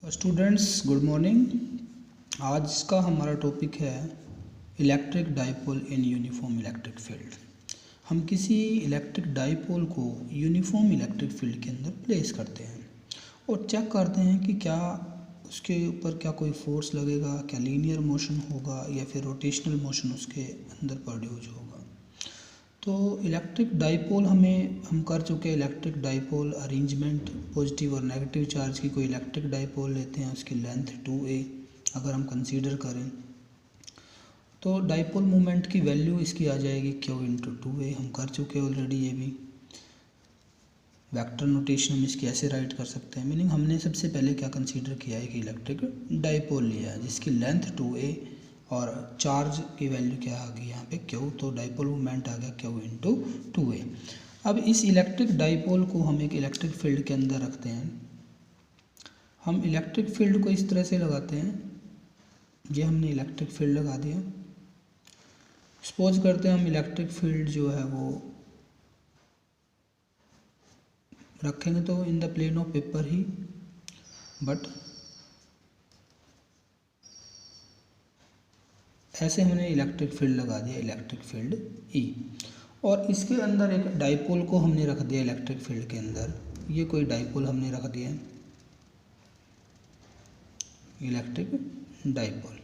Students good morning. आज का हमारा टॉपिक है electric dipole in uniform electric field. हम किसी इलेक्ट्रिक डाइपोल को यूनिफॉर्म इलेक्ट्रिक फील्ड के अंदर प्लेस करते हैं और चेक करते हैं कि क्या उसके ऊपर क्या कोई फोर्स लगेगा, क्या लीनियर मोशन होगा या फिर रोटेशनल मोशन उसके अंदर प्रोड्यूस होगा। तो इलेक्ट्रिक डाइपोल हम कर चुके हैं। इलेक्ट्रिक डाइपोल अरेंजमेंट, पॉजिटिव और नेगेटिव चार्ज की कोई इलेक्ट्रिक डाइपोल लेते हैं, उसकी लेंथ 2a अगर हम कंसीडर करें तो डाइपोल मोमेंट की वैल्यू इसकी आ जाएगी Q इंटू 2a। हम कर चुके हैं ऑलरेडी। ये भी वेक्टर नोटेशन हम इसकी ऐसे राइट कर सकते हैं। मीनिंग हमने सबसे पहले क्या कंसीडर किया है कि इलेक्ट्रिक डाइपोल लिया है जिसकी लेंथ 2a और चार्ज की वैल्यू क्या आ गई यहाँ पे Q, तो डाइपोल मोमेंट आ गया Q इंटू 2a। अब इस इलेक्ट्रिक डाइपोल को हम एक इलेक्ट्रिक फील्ड के अंदर रखते हैं। हम इलेक्ट्रिक फील्ड को इस तरह से लगाते हैं, ये हमने इलेक्ट्रिक फील्ड लगा दिया। सपोज करते हैं हम इलेक्ट्रिक फील्ड जो है वो रखेंगे तो in the plane of paper ही, बट ऐसे हमने इलेक्ट्रिक फील्ड लगा दिया, इलेक्ट्रिक फील्ड E, और इसके अंदर एक डाइपोल को हमने रख दिया इलेक्ट्रिक फील्ड के अंदर। ये कोई डाइपोल हमने रख दिया, इलेक्ट्रिक डाइपोल।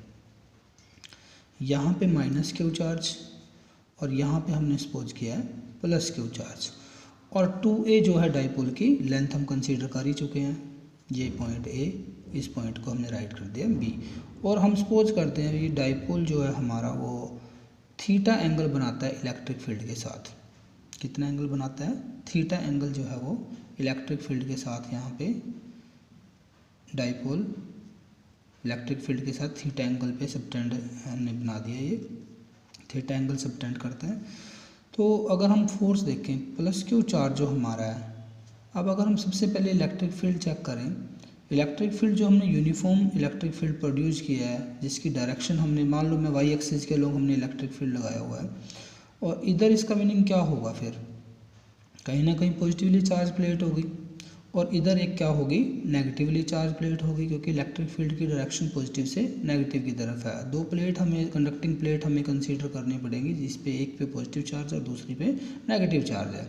यहाँ पे -Q चार्ज और यहाँ पे हमने सपोज किया है +Q चार्ज, और 2a जो है डाइपोल की लेंथ हम कंसीडर कर ही चुके हैं। ये पॉइंट A, इस पॉइंट को हमने राइट कर दिया B, और हम सपोज करते हैं ये डाइपोल जो है हमारा वो थीटा एंगल बनाता है इलेक्ट्रिक फील्ड के साथ। कितना एंगल बनाता है? थीटा एंगल जो है वो इलेक्ट्रिक फील्ड के साथ। यहाँ पे डाइपोल इलेक्ट्रिक फील्ड के साथ थीटा एंगल पे सबटेंड हमने बना दिया, ये थीटा एंगल सबटेंड करते हैं। तो अगर हम फोर्स देखें +Q चार्ज जो हमारा है, अब अगर हम सबसे पहले इलेक्ट्रिक फील्ड चेक करें, इलेक्ट्रिक फील्ड जो हमने यूनिफॉर्म इलेक्ट्रिक फील्ड प्रोड्यूस किया है जिसकी डायरेक्शन हमने, मान लो मैं y एक्सिस के लोग हमने इलेक्ट्रिक फील्ड लगाया हुआ है, और इधर इसका मीनिंग क्या होगा? फिर कहीं ना कहीं पॉजिटिवली चार्ज प्लेट होगी और इधर एक क्या होगी? नेगेटिवली चार्ज प्लेट होगी, क्योंकि इलेक्ट्रिक फील्ड की डायरेक्शन पॉजिटिव से नेगेटिव की तरफ है। दो प्लेट हमें, कंडक्टिंग प्लेट हमें कंसीडर करनी पड़ेगी, जिस पे एक पे पॉजिटिव चार्ज और दूसरी पे नेगेटिव चार्ज है।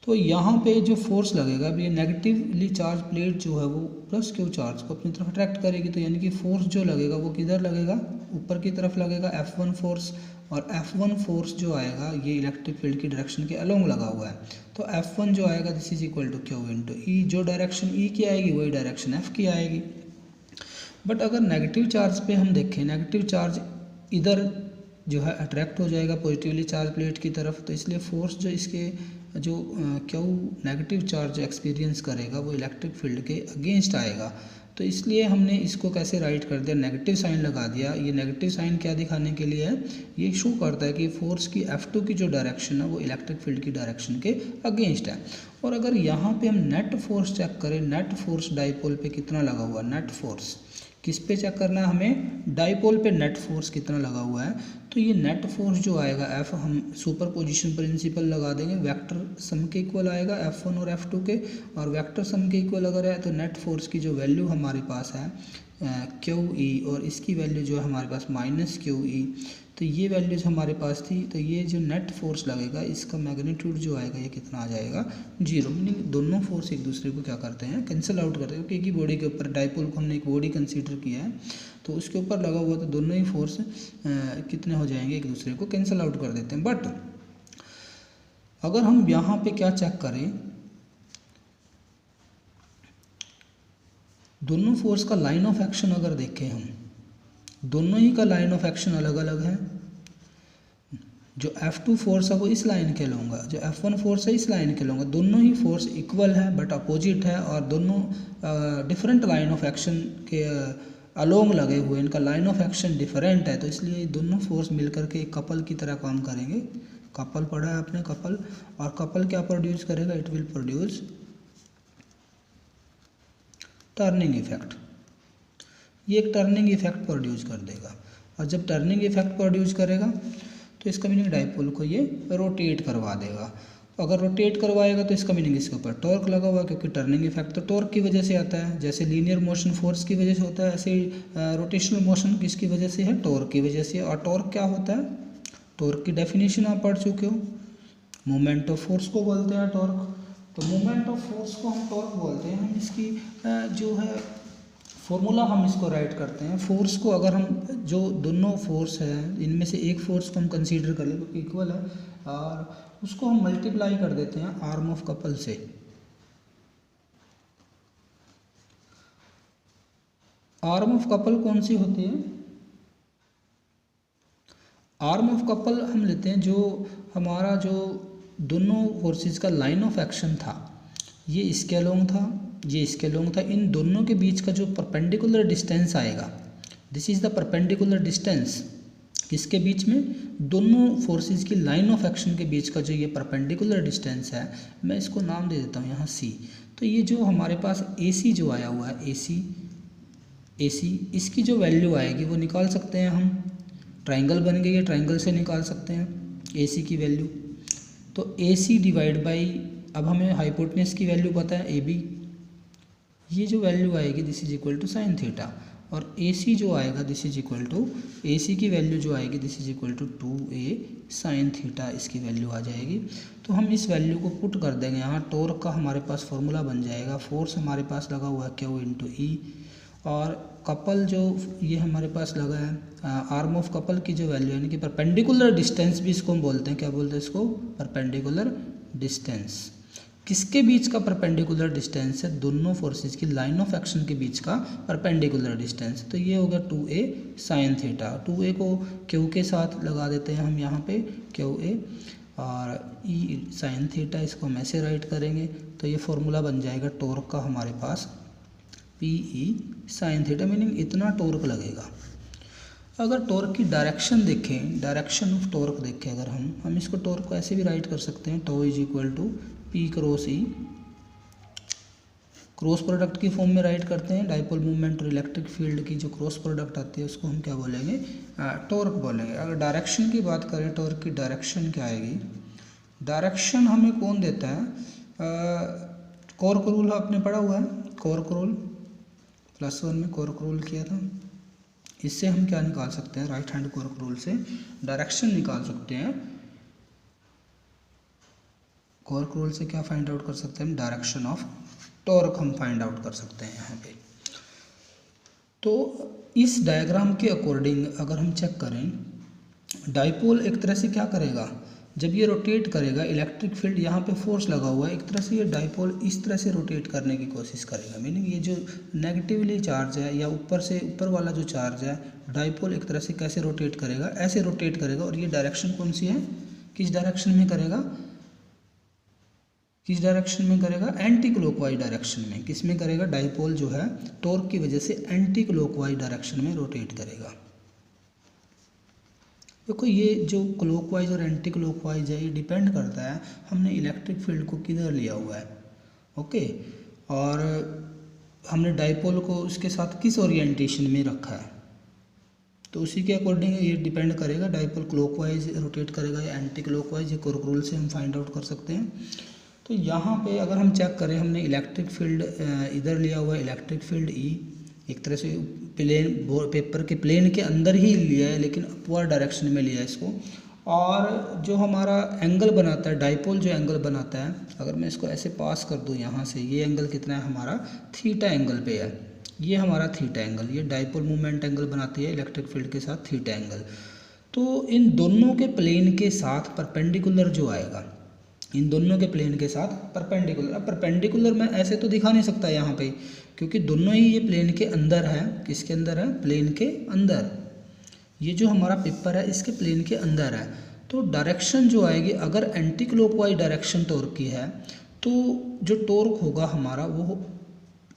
तो यहाँ पे जो फोर्स लगेगा, अब ये नेगेटिवली चार्ज प्लेट जो है वो +Q चार्ज को अपनी तरफ अट्रैक्ट करेगी, तो यानी कि फोर्स जो लगेगा वो किधर लगेगा? ऊपर की तरफ लगेगा, F1 फोर्स। और F1 फोर्स जो आएगा ये इलेक्ट्रिक फील्ड की डायरेक्शन के अलोंग लगा हुआ है, तो F1 जो आएगा this is equal to Q into E। जो डायरेक्शन E की आएगी वही डायरेक्शन F की आएगी। बट अगर नेगेटिव चार्ज पे हम देखें, नेगेटिव चार्ज इधर जो है अट्रैक्ट हो जाएगा पॉजिटिवली चार्ज प्लेट की तरफ, तो इसलिए फोर्स जो इसके जो Q नेगेटिव चार्ज एक्सपीरियंस करेगा वो इलेक्ट्रिक फील्ड के अगेंस्ट आएगा। तो इसलिए हमने इसको कैसे राइट कर दिया? नेगेटिव साइन लगा दिया। ये नेगेटिव साइन क्या दिखाने के लिए है? ये शो करता है कि फोर्स की F2 की जो डायरेक्शन है वो इलेक्ट्रिक फील्ड की डायरेक्शन के अगेंस्ट है। और अगर यहाँ पे हम नेट फोर्स चेक करें, नेट फोर्स डाइपोल पे कितना लगा हुआ है? नेट फोर्स किस पे चेक करना है हमें? डाइपोल पे नेट फोर्स कितना लगा हुआ है। तो ये नेट फोर्स जो आएगा F, हम सुपर पोजिशन प्रिंसिपल लगा देंगे, वेक्टर सम के इक्वल आएगा F1 और F2 के, और वेक्टर सम के इक्वल अगर है तो नेट फोर्स की जो वैल्यू हमारे पास है QE, और इसकी वैल्यू जो है हमारे पास -QE। तो ये वैल्यूज हमारे पास थी, तो ये जो नेट फोर्स लगेगा इसका मैग्नीट्यूड जो आएगा ये कितना आ जाएगा? 0। मीनिंग दोनों फोर्स एक दूसरे को क्या करते हैं? कैंसिल आउट करते हैं, क्योंकि एक ही बॉडी के ऊपर, डाइपोल को हमने एक बॉडी कंसीडर किया है तो उसके ऊपर लगा हुआ, तो दोनों ही फोर्स कितने हो जाएंगे? एक दूसरे को कैंसिल आउट कर देते हैं। बट अगर हम यहाँ पे क्या चेक करें, दोनों फोर्स का लाइन ऑफ एक्शन अगर देखें हम, दोनों ही का लाइन ऑफ एक्शन अलग अलग है। जो F2 फोर्स है वो इस लाइन के लूँगा, जो F1 फोर्स है इस लाइन के लूँगा। दोनों ही फोर्स इक्वल है बट अपोजिट है, और दोनों डिफरेंट लाइन ऑफ एक्शन के अलोंग लगे हुए, इनका लाइन ऑफ एक्शन डिफरेंट है। तो इसलिए दोनों फोर्स मिलकर के एक कपल की तरह काम करेंगे। कपल पढ़ा है आपने, कपल, और कपल क्या प्रोड्यूस करेगा? It will produce turning effect. ये एक टर्निंग इफेक्ट प्रोड्यूस कर देगा, और जब टर्निंग इफेक्ट प्रोड्यूस करेगा तो इसका मीनिंग डाइपोल को ये रोटेट करवा देगा। अगर रोटेट करवाएगा तो इसका मीनिंग इसके ऊपर टॉर्क लगा हुआ है, क्योंकि टर्निंग इफेक्ट तो टॉर्क की वजह से आता है। जैसे लीनियर मोशन फोर्स की वजह से होता है, ऐसे रोटेशनल मोशन किसकी वजह से है, टॉर्क की वजह से। और टॉर्क क्या होता है, टॉर्क की डेफिनेशन आप पढ़ चुके हो, मोमेंट ऑफ फोर्स को बोलते हैं टॉर्क। तो मोमेंट ऑफ फोर्स को हम टॉर्क बोलते हैं। हम इसकी जो है फॉर्मूला हम इसको राइट करते हैं। फोर्स को अगर हम जो दोनों फोर्स है इनमें से एक फोर्स को हम कंसीडर कर लें तो इक्वल है, और उसको हम मल्टीप्लाई कर देते हैं आर्म ऑफ कपल से। आर्म ऑफ कपल कौन सी होती है, आर्म ऑफ कपल हम लेते हैं जो हमारा जो दोनों फोर्सेस का लाइन ऑफ एक्शन था, ये इसके अलोंग था, ये इसके अलोंग था। इन दोनों के बीच का जो परपेंडिकुलर डिस्टेंस आएगा, this is the perpendicular distance. किसके बीच में, दोनों फोर्सेस की लाइन ऑफ एक्शन के बीच का जो ये परपेंडिकुलर डिस्टेंस है, मैं इसको नाम दे देता हूँ यहाँ सी। तो ये जो हमारे पास ए सी जो आया हुआ है, ए सी इसकी जो वैल्यू आएगी वो निकाल सकते हैं हम। ट्राइंगल बन गई है, ट्राइंगल से निकाल सकते हैं ए सी की वैल्यू। तो ए सी डिवाइड बाई, अब हमें हाइपोटेनस की वैल्यू पता है ए बी, ये जो वैल्यू आएगी this is equal to sine theta. और ए सी जो आएगा this is equal to, A C की वैल्यू जो आएगी this is equal to 2a sine theta, इसकी वैल्यू आ जाएगी। तो हम इस वैल्यू को पुट कर देंगे यहाँ, टॉर्क का हमारे पास फॉर्मूला बन जाएगा। फोर्स हमारे पास लगा हुआ है Q इंटू ई, और कपल जो ये हमारे पास लगा है, आर्म ऑफ कपल की जो वैल्यू यानी कि परपेंडिकुलर डिस्टेंस भी इसको हम बोलते हैं, क्या बोलते हैं इसको, परपेंडिकुलर डिस्टेंस। किसके बीच का परपेंडिकुलर डिस्टेंस है, दोनों फोर्सेस की लाइन ऑफ एक्शन के बीच का परपेंडिकुलर डिस्टेंस। तो ये हो गया 2a साइन थीटा। 2a को q के साथ लगा देते हैं हम यहाँ पे, QA, और e साइन थीटा, इसको हम ऐसे राइट करेंगे। तो ये फॉर्मूला बन जाएगा टॉर्क का हमारे पास, PE साइन थीटा, मीनिंग इतना टॉर्क लगेगा। अगर टॉर्क की डायरेक्शन देखें, डायरेक्शन ऑफ टॉर्क देखें अगर हम इसको टॉर्क को ऐसे भी राइट कर सकते हैं, टो is equal to P cross E, cross product की फॉर्म में राइट करते हैं। डाइपोल मूवमेंट और इलेक्ट्रिक फील्ड की जो क्रॉस प्रोडक्ट आती है उसको हम क्या बोलेंगे, टॉर्क बोलेंगे। अगर डायरेक्शन की बात करें, टॉर्क की डायरेक्शन क्या आएगी, डायरेक्शन हमें कौन देता है, कॉर्क रूल आपने पढ़ा हुआ है, कॉर्क रूल +1 में कॉर्क रूल किया था। इससे हम क्या निकाल सकते हैं, राइट हैंड कॉर्क रूल से डायरेक्शन निकाल सकते हैं। कॉर्क रूल से क्या फाइंड आउट कर सकते हैं, डायरेक्शन ऑफ टॉर्क हम फाइंड आउट कर सकते हैं यहाँ पे। तो इस डायग्राम के अकॉर्डिंग अगर हम चेक करें, डाइपोल एक तरह से क्या करेगा, जब ये रोटेट करेगा, इलेक्ट्रिक फील्ड यहाँ पे फोर्स लगा हुआ है, एक तरह से ये डाइपोल इस तरह से रोटेट करने की कोशिश करेगा। मीनिंग ये जो नेगेटिवली चार्ज है या ऊपर वाला जो चार्ज है, डाइपोल एक तरह से कैसे रोटेट करेगा, ऐसे रोटेट करेगा। और ये डायरेक्शन कौन सी है, किस डायरेक्शन में करेगा, किस डायरेक्शन में करेगा, एंटी क्लॉकवाइज डायरेक्शन में। किस में करेगा, डाइपोल जो है टॉर्क की वजह से एंटी क्लॉकवाइज डायरेक्शन में रोटेट करेगा। देखो ये जो क्लॉकवाइज और एंटी क्लॉकवाइज है, ये डिपेंड करता है हमने इलेक्ट्रिक फील्ड को किधर लिया हुआ है, ओके, और हमने डाइपोल को उसके साथ किस ओरिएंटेशन में रखा है, तो उसी के अकॉर्डिंग ये डिपेंड करेगा, डाइपोल क्लॉकवाइज रोटेट करेगा या एंटी क्लॉकवाइज, ये कॉर्क रूल से हम फाइंड आउट कर सकते हैं। तो यहाँ पे अगर हम चेक करें, हमने इलेक्ट्रिक फील्ड इधर लिया हुआ है, इलेक्ट्रिक फील्ड ई एक तरह से प्लेन पेपर के प्लेन के अंदर ही लिया है, लेकिन अपवर्ड डायरेक्शन में लिया है इसको। और जो हमारा एंगल बनाता है, डाइपोल जो एंगल बनाता है, अगर मैं इसको ऐसे पास कर दूँ यहाँ से, ये एंगल कितना है हमारा, थीटा एंगल पे है, ये हमारा थीटा एंगल, ये डाइपोल मूवमेंट एंगल बनाती है इलेक्ट्रिक फील्ड के साथ थीटा एंगल। तो इन दोनों के प्लेन के साथ परपेंडिकुलर जो आएगा, इन दोनों के प्लेन के साथ परपेंडिकुलर। अब परपेंडिकुलर मैं ऐसे तो दिखा नहीं सकता यहाँ पे, क्योंकि दोनों ही ये प्लेन के अंदर है। किसके अंदर है, प्लेन के अंदर। ये जो हमारा पेपर है इसके प्लेन के अंदर है। तो डायरेक्शन जो आएगी, अगर एंटी क्लॉकवाइज डायरेक्शन टॉर्क की है, तो जो टॉर्क होगा हमारा वो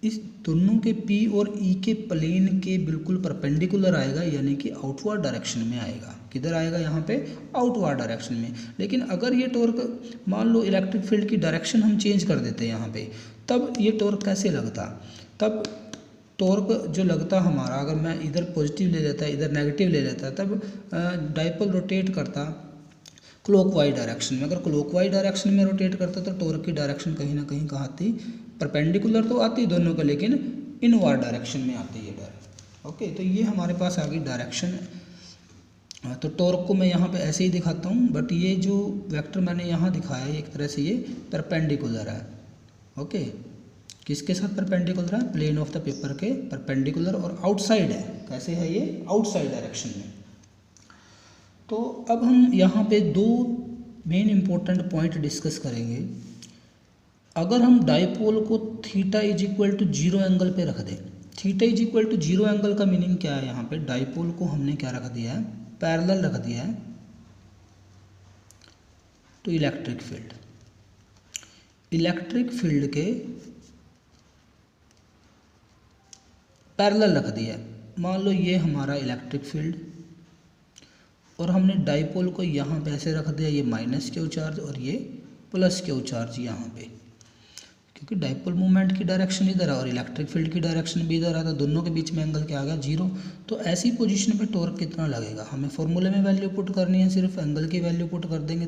इस दोनों के P और E के प्लेन के बिल्कुल परपेंडिकुलर आएगा, यानी कि आउटवर्ड डायरेक्शन में आएगा। किधर आएगा, यहाँ पे आउटवर्ड डायरेक्शन में। लेकिन अगर ये टॉर्क, मान लो इलेक्ट्रिक फील्ड की डायरेक्शन हम चेंज कर देते हैं यहाँ पे, तब ये टॉर्क कैसे लगता, तब टॉर्क जो लगता हमारा, अगर मैं इधर पॉजिटिव ले लेता, इधर नेगेटिव ले लेता, तब डाइपोल रोटेट करता, क्लॉकवाइज डायरेक्शन में। अगर क्लॉकवाइज डायरेक्शन में रोटेट करता तो टॉर्क की डायरेक्शन कहीं ना कहीं कहाँ आती, परपेंडिकुलर तो आती दोनों को, लेकिन इनवर्ड डायरेक्शन में आती है डायरेक्ट। ओके, तो ये हमारे पास आ गई डायरेक्शन। तो टॉर्क को मैं यहाँ पे ऐसे ही दिखाता हूँ, बट ये जो वेक्टर मैंने यहाँ दिखाया है एक तरह से ये परपेंडिकुलर है। ओके, किसके साथ परपेंडिकुलर है, प्लेन ऑफ द पेपर के परपेंडिकुलर, और आउटसाइड है। कैसे है ये, आउटसाइड डायरेक्शन में। तो अब हम यहाँ पे दो मेन इंपॉर्टेंट पॉइंट डिस्कस करेंगे। अगर हम डाइपोल को theta is equal to 0 angle पे रख दें, theta is equal to 0 angle का मीनिंग क्या है, यहाँ पे डाइपोल को हमने क्या रख दिया है, पैरेलल रख दिया है to electric field. Electric field के पैरेलल रख दिया है। मान लो ये हमारा इलेक्ट्रिक फील्ड, और हमने डाइपोल को यहाँ पे ऐसे रख दिया, ये माइनस क्यू चार्ज और ये प्लस क्यू चार्ज यहाँ पे, क्योंकि डाइपोल मूवमेंट की डायरेक्शन इधर है और इलेक्ट्रिक फील्ड की डायरेक्शन भी इधर है, तो दोनों के बीच में एंगल क्या आ गया, 0। तो ऐसी पोजीशन पे टॉर्क कितना लगेगा, हमें फॉर्मूले में वैल्यू पुट करनी है, सिर्फ एंगल की वैल्यू पुट कर देंगे,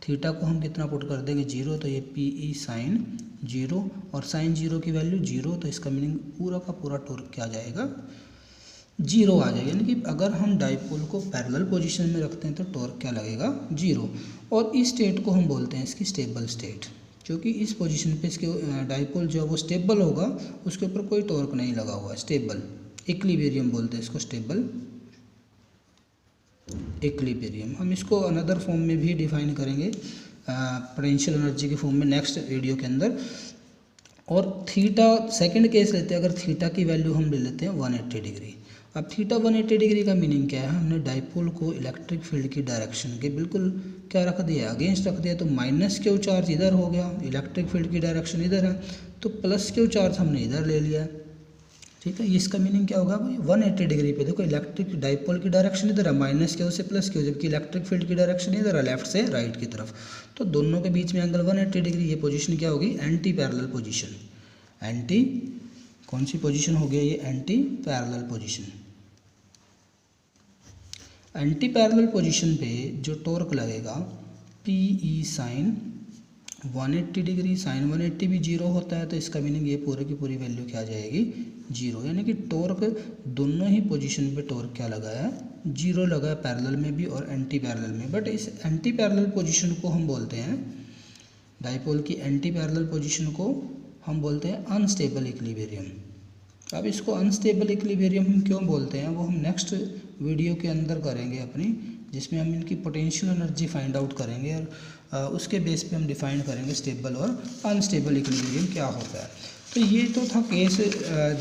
थीटा को हम कितना पुट कर देंगे, 0। तो ये PE साइन 0, और साइन 0 की वैल्यू 0, तो इसका मीनिंग पूरा का पूरा टॉर्क क्या आ जाएगा, 0 आ जाएगा। यानी कि अगर हम डाइपोल को पैरेलल पोजीशन में रखते हैं तो टॉर्क क्या लगेगा, 0। और इस स्टेट को हम बोलते हैं इसकी स्टेबल स्टेट, क्योंकि इस पोजीशन पे इसके डाइपोल जो है वो स्टेबल होगा, उसके ऊपर कोई टॉर्क नहीं लगा हुआ है, स्टेबल इक्विलिब्रियम बोलते हैं इसको, स्टेबल इक्विलिब्रियम। हम इसको अनदर फॉर्म में भी डिफाइन करेंगे, पोटेंशियल एनर्जी के फॉर्म में, नेक्स्ट वीडियो के अंदर। और थीटा सेकंड केस लेते हैं, अगर थीटा की वैल्यू हम ले लेते हैं 180 डिग्री। अब थीटा 180 डिग्री का मीनिंग क्या है, हमने डाइपोल को इलेक्ट्रिक फील्ड की डायरेक्शन के बिल्कुल क्या रख दिया, अगेंस्ट रख दिया, तो माइनस क्यू चार्ज इधर हो गया, इलेक्ट्रिक फील्ड की डायरेक्शन इधर है, तो प्लस क्यू चार्ज हमने इधर ले लिया। ठीक है, इसका मीनिंग क्या होगा भाई, 180 डिग्री पे देखो इलेक्ट्रिक डाइपोल की डायरेक्शन इधर है, माइनस क्यू से प्लस क्यू, जबकि इलेक्ट्रिक फील्ड की डायरेक्शन इधर है, लेफ्ट से राइट की तरफ, तो दोनों के बीच में एंगल 180 डिग्री। ये पोजीशन क्या होगी, एंटी पैरेलल पोजीशन। एंटी कौन सी पोजीशन हो गया, ये anti parallel position. Anti parallel position पे जो टॉर्क लगेगा, PE साइन 180 डिग्री, साइन 180 भी 0 होता है, तो इसका मीनिंग ये पूरे की पूरी वैल्यू क्या आ जाएगी, 0। यानी कि टॉर्क दोनों ही पोजीशन पे टॉर्क क्या लगा है, 0 लगा है, पैरेलल में भी और एंटी पैरेलल में। बट इस एंटी पैरेलल पोजीशन को हम बोलते हैं, डाइपोल की एंटी पैरेलल पोजीशन को हम बोलते हैं अनस्टेबल इक्विलिब्रियम। अब इसको अनस्टेबल इक्विलिब्रियम हम क्यों बोलते हैं, वो हम नेक्स्ट वीडियो के अंदर करेंगे अपनी, जिसमें हम इनकी पोटेंशियल एनर्जी फाइंड आउट करेंगे, और उसके बेस पे हम डिफाइन करेंगे स्टेबल और अनस्टेबल इक्विलिब्रियम क्या होता है। तो ये तो था केस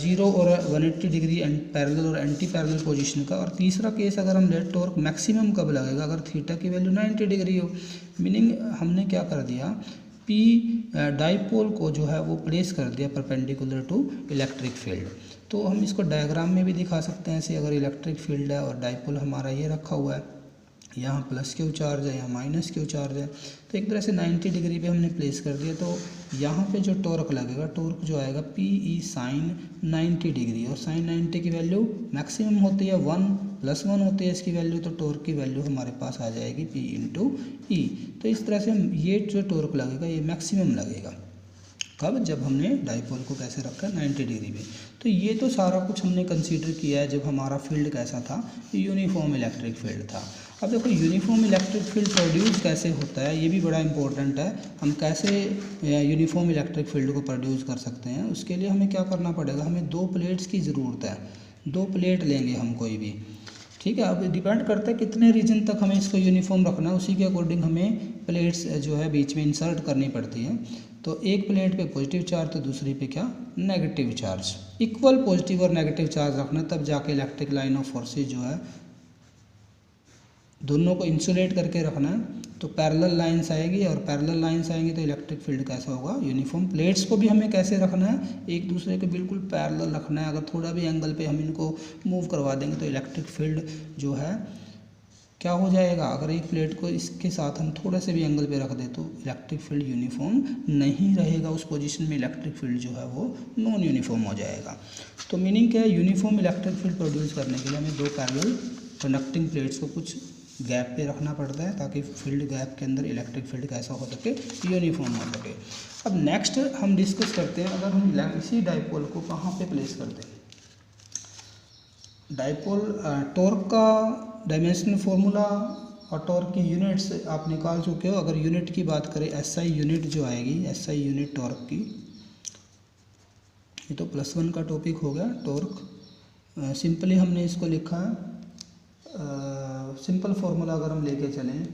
0 और 180 डिग्री पैरेलल और एंटी पैरेलल पोजीशन का। और तीसरा केस, अगर हम लेट टॉर्क मैक्सिमम कब लगेगा, अगर थीटा की वैल्यू 90 डिग्री हो। मीनिंग हमने क्या कर दिया, P डाइपोल को जो है वो प्लेस कर दिया परपेंडिकुलर टू इलेक्ट्रिक फील्ड। तो हम इसको डायग्राम में भी दिखा सकते हैं ऐसे, अगर इलेक्ट्रिक फील्ड है और डाइपोल हमारा ये रखा हुआ है, यहाँ प्लस क्यू चार्ज है, यहाँ माइनस क्यू चार्ज है, तो एक तरह से 90 डिग्री पे हमने प्लेस कर दिया। तो यहाँ पे जो टॉर्क लगेगा, टॉर्क जो आएगा PE साइन 90 डिग्री, और साइन 90 की वैल्यू मैक्सिमम होती है 1 + 1 होती है इसकी वैल्यू, तो टॉर्क की वैल्यू हमारे पास आ जाएगी P × E। तो इस तरह से ये जो टॉर्क लगेगा ये मैक्सिमम लगेगा, कब, जब हमने डाइपोल को कैसे रखा है 90 डिग्री पे। तो ये तो सारा कुछ हमने कंसीडर किया है जब हमारा फील्ड कैसा था, यूनिफॉर्म इलेक्ट्रिक फील्ड था। अब देखो यूनिफॉर्म इलेक्ट्रिक फील्ड प्रोड्यूस कैसे होता है, ये भी बड़ा इंपॉर्टेंट है। हम कैसे यूनिफॉर्म इलेक्ट्रिक फील्ड को प्रोड्यूस कर सकते हैं, उसके लिए हमें क्या करना पड़ेगा, हमें 2 प्लेट्स की ज़रूरत है। 2 प्लेट लेंगे हम कोई भी, ठीक है। अब डिपेंड करता है कितने रीजन तक हमें इसको यूनिफॉर्म रखना है, उसी के अकॉर्डिंग हमें प्लेट्स जो है बीच में इंसर्ट करनी पड़ती है। तो एक प्लेट पे पॉजिटिव चार्ज, तो दूसरी पे क्या, नेगेटिव चार्ज। इक्वल पॉजिटिव और नेगेटिव चार्ज रखना, तब जाके इलेक्ट्रिक लाइन ऑफ फोर्सेज जो है दोनों को इंसुलेट करके रखना है। तो पैरेलल लाइंस आएगी, और पैरेलल लाइंस आएंगी तो इलेक्ट्रिक फील्ड कैसा होगा, यूनिफॉर्म। प्लेट्स को भी हमें कैसे रखना है, एक दूसरे के बिल्कुल पैरेलल रखना है। अगर थोड़ा भी एंगल पे हम इनको मूव करवा देंगे तो इलेक्ट्रिक फील्ड जो है क्या हो जाएगा, अगर एक प्लेट को इसके साथ हम थोड़ा से भी एंगल पे रख दें तो इलेक्ट्रिक फील्ड यूनिफॉर्म नहीं रहेगा, उस पोजीशन में इलेक्ट्रिक फील्ड जो है वो नॉन यूनिफॉर्म हो जाएगा। तो मीनिंग क्या है, यूनिफॉर्म इलेक्ट्रिक फील्ड प्रोड्यूस करने के लिए हमें 2 पैरेलल कंडक्टिंग प्लेट्स को कुछ गैप पे रखना पड़ता है ताकि फील्ड गैप के अंदर इलेक्ट्रिक फील्ड कैसा हो सके, यूनिफॉर्म हो सके। अब नेक्स्ट हम डिस्कस करते हैं अगर हम इसी डाइपोल को कहाँ पे प्लेस करते हैं। डाइपोल टॉर्क का डायमेंशनल फार्मूला और टॉर्क की यूनिट्स आप निकाल चुके हो। अगर यूनिट की बात करें एसआई यूनिट जो आएगी, एसआई यूनिट टॉर्क की, ये तो +1 का टॉपिक हो गया टॉर्क। सिंपली हमने इसको लिखा है, सिंपल फार्मूला अगर हम लेके चलें,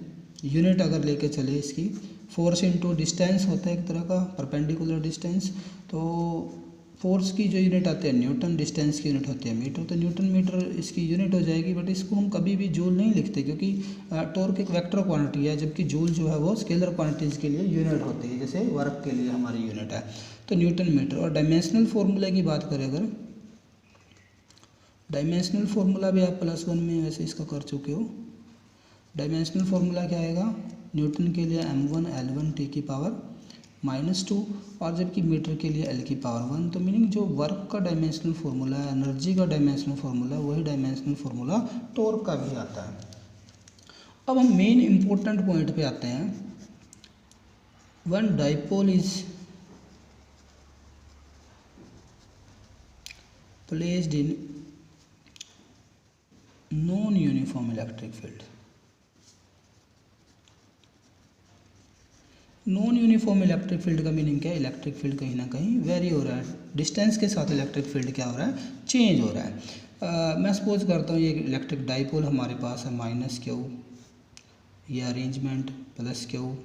यूनिट अगर लेके चले इसकी, फोर्स इनटू डिस्टेंस होता है एक तरह का परपेंडिकुलर डिस्टेंस। तो फोर्स की जो यूनिट आती है न्यूटन, डिस्टेंस की यूनिट होती है मीटर, तो न्यूटन मीटर इसकी यूनिट हो जाएगी। बट इसको हम कभी भी जूल नहीं लिखते क्योंकि टॉर्क एक वेक्टर क्वांटिटी है, जबकि जूल जो है वो स्केलर क्वांटिटीज़ के लिए यूनिट होती है, जैसे वर्क के लिए हमारी यूनिट है तो न्यूटन मीटर। और डायमेंशनल फार्मूला की बात करें अगर, डायमेंशनल फार्मूला भी आप +1 में वैसे इसका कर चुके हो। डायमेंशनल फार्मूला क्या आएगा, न्यूटन के लिए m1 L1 t की पावर -2 और जबकि मीटर के लिए L की पावर 1। तो मीनिंग जो वर्क का डायमेंशनल फार्मूला है, एनर्जी का डायमेंशनल फार्मूला, वही डायमेंशनल फार्मूला टॉर्क का भी आता है। अब हम मेन इंपॉर्टेंट पॉइंट पे आते हैं। One dipole is placed in non uniform electric field. Non uniform electric field का मीनिंग क्या है, इलेक्ट्रिक फील्ड कहीं ना कहीं वेरी हो रहा है, डिस्टेंस के साथ इलेक्ट्रिक फील्ड क्या हो रहा है, चेंज हो रहा है। मैं सपोज करता हूँ ये इलेक्ट्रिक डाइपोल हमारे पास है -Q, ये अरेंजमेंट +Q,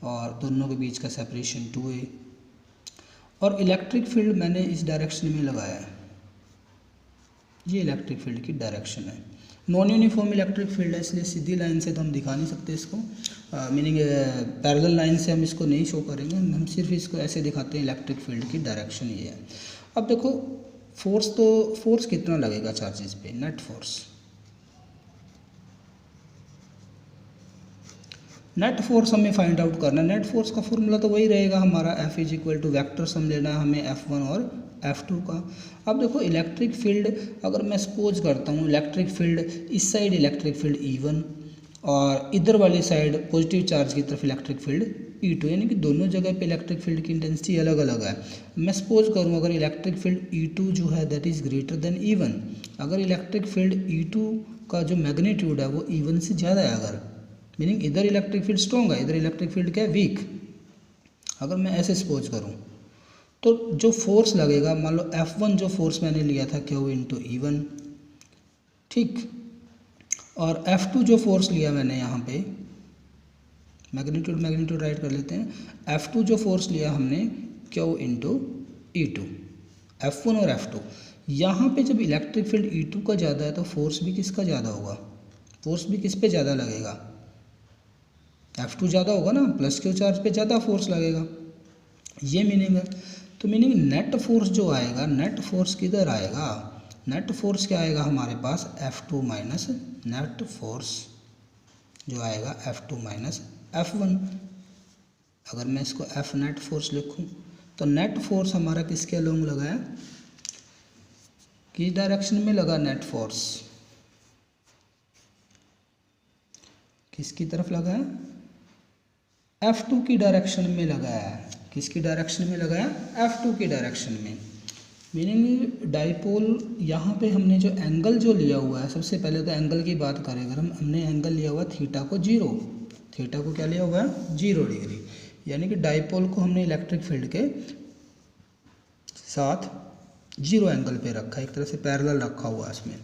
और दोनों के बीच का सेपरेशन 2a, और इलेक्ट्रिक फील्ड मैंने इस डायरेक्शन में लगाया है, ये इलेक्ट्रिक फील्ड की डायरेक्शन है। नॉन यूनिफॉर्म इलेक्ट्रिक फील्ड है इसलिए सीधी लाइन से तो हम दिखा नहीं सकते इसको, मीनिंग पैरेलल लाइन से हम इसको नहीं शो करेंगे, हम सिर्फ इसको ऐसे दिखाते हैं इलेक्ट्रिक फील्ड की डायरेक्शन ये है। अब देखो फोर्स, तो फोर्स कितना लगेगा चार्जेस पे, नेट फोर्स। नेट फोर्स हमें फाइंड आउट करना है। नेट फोर्स का फॉर्मूला तो वही रहेगा हमारा, F = वेक्टर सम लेना है हमें F1 और F2 का। अब देखो इलेक्ट्रिक फील्ड, अगर मैं सपोज करता हूँ इलेक्ट्रिक फील्ड, इस साइड इलेक्ट्रिक फील्ड E1 और इधर वाली साइड पॉजिटिव चार्ज की तरफ इलेक्ट्रिक फील्ड E2, यानी कि दोनों जगह पे इलेक्ट्रिक फील्ड की इंटेंसिटी अलग अलग है। मैं सपोज करूँ अगर इलेक्ट्रिक फील्ड E2 जो है that is greater than E1, अगर इलेक्ट्रिक फील्ड E2 का जो मैग्नीट्यूड है वो E1 से ज़्यादा है, अगर मीनिंग इधर इलेक्ट्रिक फील्ड स्ट्रॉन्ग है, इधर इलेक्ट्रिक फील्ड क्या है, वीक, अगर मैं ऐसे सपोज करूँ तो जो फोर्स लगेगा, मान लो F1 जो फोर्स मैंने लिया था Q × E1, ठीक, और F2 जो फोर्स लिया मैंने यहाँ पे, मैग्नीट्यूड राइट कर लेते हैं, F2 जो फोर्स लिया हमने Q × E2, F1 और F2, यहाँ पे जब इलेक्ट्रिक फील्ड E2 का ज़्यादा है तो फोर्स भी किसका ज़्यादा होगा, फोर्स भी किस पे ज़्यादा लगेगा, F2 ज़्यादा होगा ना, +Q चार्ज पे ज़्यादा फोर्स लगेगा, ये मीनिंग है। तो मीनिंग नेट फोर्स जो आएगा, नेट फोर्स किधर आएगा, नेट फोर्स क्या आएगा हमारे पास, F2 माइनस नेट फोर्स जो आएगा F2 माइनस F1। अगर मैं इसको F नेट फोर्स लिखूं तो नेट फोर्स हमारा किसके अलोंग लगा है, किस डायरेक्शन में लगा, नेट फोर्स किसकी तरफ लगा है, F2 की डायरेक्शन में लगा है। किसकी डायरेक्शन में लगा है, F2 की डायरेक्शन में। मीनिंग डाइपोल यहाँ पे हमने जो एंगल जो लिया हुआ है, सबसे पहले तो एंगल की बात करें अगर हमने एंगल लिया हुआ है थीटा को 0, थीटा को क्या लिया हुआ है, 0 डिग्री, यानी कि डाइपोल को हमने इलेक्ट्रिक फील्ड के साथ 0 एंगल पे रखा है, एक तरह से पैरेलल रखा हुआ है इसमें।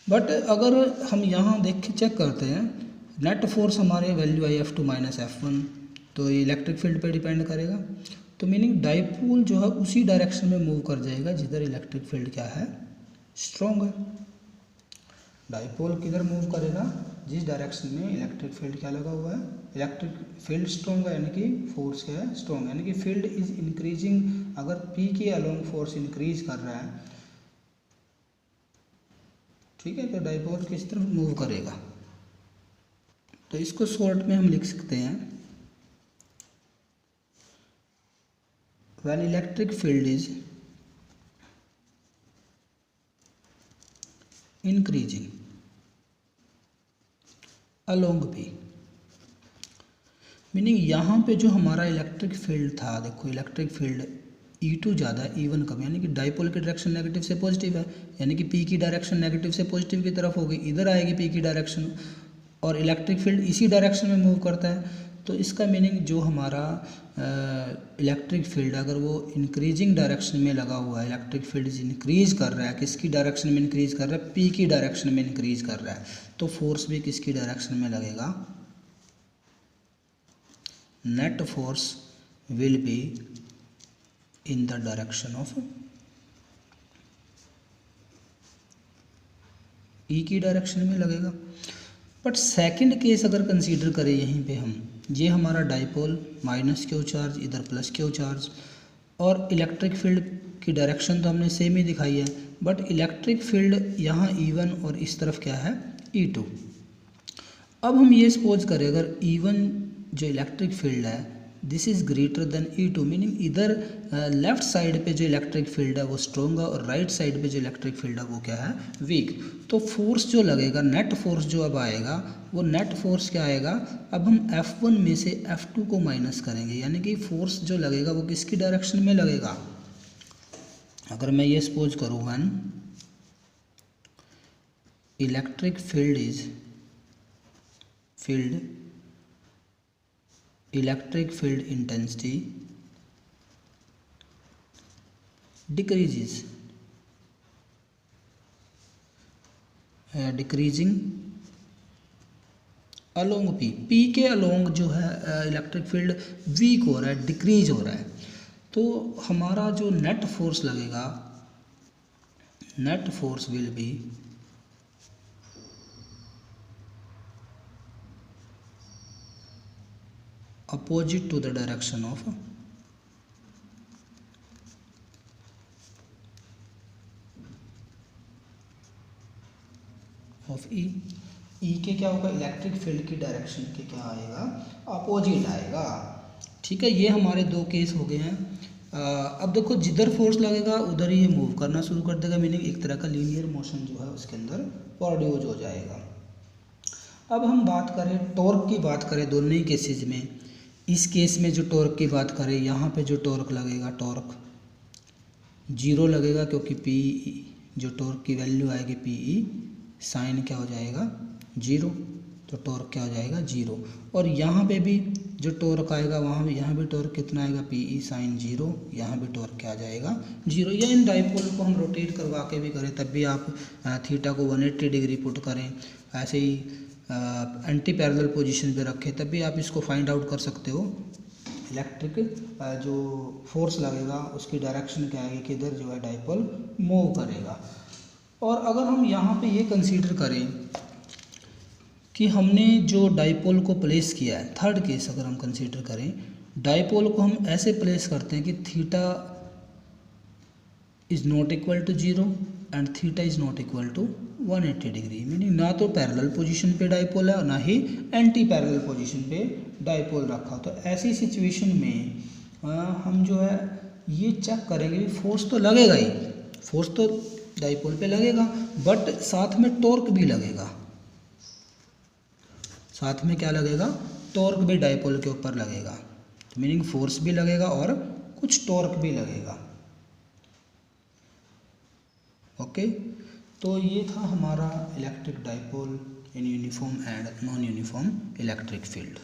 बट अगर हम यहाँ देख के चेक करते हैं, नेट फोर्स हमारे वैल्यू आई F2 माइनस F1, तो ये इलेक्ट्रिक फील्ड पे डिपेंड करेगा। तो मीनिंग डाइपोल जो है उसी डायरेक्शन में मूव कर जाएगा जिधर इलेक्ट्रिक फील्ड क्या है, स्ट्रॉन्ग है। डाइपोल किधर मूव करेगा, जिस डायरेक्शन में इलेक्ट्रिक फील्ड क्या लगा हुआ है, इलेक्ट्रिक फील्ड स्ट्रॉन्ग है, यानी कि फोर्स क्या है, स्ट्रॉन्ग, यानी कि फील्ड इज इंक्रीजिंग। अगर P के अलोंग फोर्स इंक्रीज कर रहा है, ठीक है, तो डाइपोल किस तरफ मूव करेगा। तो इसको शॉर्ट में हम लिख सकते हैं, when electric field is increasing along P. Meaning यहाँ पे जो हमारा इलेक्ट्रिक फील्ड था, देखो इलेक्ट्रिक फील्ड E2 ज़्यादा है E1 कम, यानी कि डाइपोल की डायरेक्शन नेगेटिव से पॉजिटिव है, यानी कि P की डायरेक्शन नेगेटिव से पॉजिटिव की तरफ होगी, इधर आएगी P की डायरेक्शन, और इलेक्ट्रिक फील्ड इसी डायरेक्शन में मूव करता है। तो इसका मीनिंग जो हमारा इलेक्ट्रिक फील्ड अगर वो इंक्रीजिंग डायरेक्शन में लगा हुआ है, इलेक्ट्रिक फील्ड इंक्रीज कर रहा है, किसकी डायरेक्शन में इंक्रीज कर रहा है, P की डायरेक्शन में इंक्रीज कर रहा है, तो फोर्स भी किसकी डायरेक्शन में लगेगा, net force will be in the direction of E की डायरेक्शन में लगेगा। बट सेकंड केस अगर कंसीडर करें यहीं पे हम, ये हमारा डाइपोल माइनस क्यू चार्ज, इधर प्लस क्यू चार्ज, और इलेक्ट्रिक फील्ड की डायरेक्शन तो हमने सेम ही दिखाई है, बट इलेक्ट्रिक फील्ड यहाँ E1 और इस तरफ क्या है E2। अब हम ये सपोज करें अगर E1 जो इलेक्ट्रिक फील्ड है this is greater than E2, meaning इधर लेफ्ट साइड पे जो इलेक्ट्रिक फील्ड है वो स्ट्रॉन्ग है और राइट साइड पे जो इलेक्ट्रिक फील्ड है वो क्या है वीक। तो फोर्स जो लगेगा, नेट फोर्स जो अब आएगा वो नेट फोर्स क्या आएगा, अब हम F1 में से F2 को माइनस करेंगे, यानी कि फोर्स जो लगेगा वो किसकी डायरेक्शन में लगेगा। अगर मैं ये सपोज करूँ one electric field is electric field intensity decreasing along P के along जो है इलेक्ट्रिक फील्ड वीक हो रहा है, डिक्रीज हो रहा है, तो हमारा जो नेट फोर्स लगेगा, net force will be opposite to the direction of E। E के क्या होगा, इलेक्ट्रिक फील्ड की डायरेक्शन के क्या आएगा, अपोजिट आएगा। ठीक है, ये हमारे दो केस हो गए हैं। अब देखो जिधर फोर्स लगेगा उधर ही ये मूव करना शुरू कर देगा, मीनिंग एक तरह का लीनियर मोशन जो है उसके अंदर प्रोड्यूस हो जाएगा। अब हम बात करें टॉर्क की, बात करें दोनों ही केसेस में। इस केस में जो टॉर्क की बात करें, यहाँ पे जो टॉर्क लगेगा, टॉर्क जीरो लगेगा, क्योंकि पी जो टॉर्क की वैल्यू आएगी PE साइन क्या हो जाएगा जीरो, तो टॉर्क क्या हो जाएगा जीरो। और यहाँ पे भी जो टॉर्क आएगा वहाँ भी, यहाँ भी टॉर्क कितना आएगा PE साइन जीरो, यहाँ भी टॉर्क क्या आ जाएगा जीरो। या इन डाइपोल को हम रोटेट करवा के भी करें तब भी आप थीटा को 180 डिग्री पुट करें, ऐसे ही एंटी पैरेलल पोजीशन पे रखें तब भी आप इसको फाइंड आउट कर सकते हो। इलेक्ट्रिक जो फोर्स लगेगा उसकी डायरेक्शन क्या आएगी, किधर जो है डाइपोल मूव करेगा। और अगर हम यहाँ पे ये कंसीडर करें कि हमने जो डाइपोल को प्लेस किया है, थर्ड केस अगर हम कंसीडर करें, डाइपोल को हम ऐसे प्लेस करते हैं कि theta is not equal to zero and theta is not equal to 180 degree, meaning ना तो पैरेलल पोजीशन पे डाइपोल है और ना ही एंटी पैरेलल पोजीशन पे डाइपोल रखा। तो ऐसी सिचुएशन में हम जो है ये चेक करेंगे कि फोर्स तो लगेगा ही, फोर्स तो डाइपोल पे लगेगा, बट साथ में टॉर्क भी लगेगा, साथ में क्या लगेगा, टॉर्क भी डाइपोल के ऊपर लगेगा, तो मीनिंग फोर्स भी लगेगा और कुछ टॉर्क भी लगेगा। ओके, तो ये था हमारा electric dipole in uniform and non uniform electric field.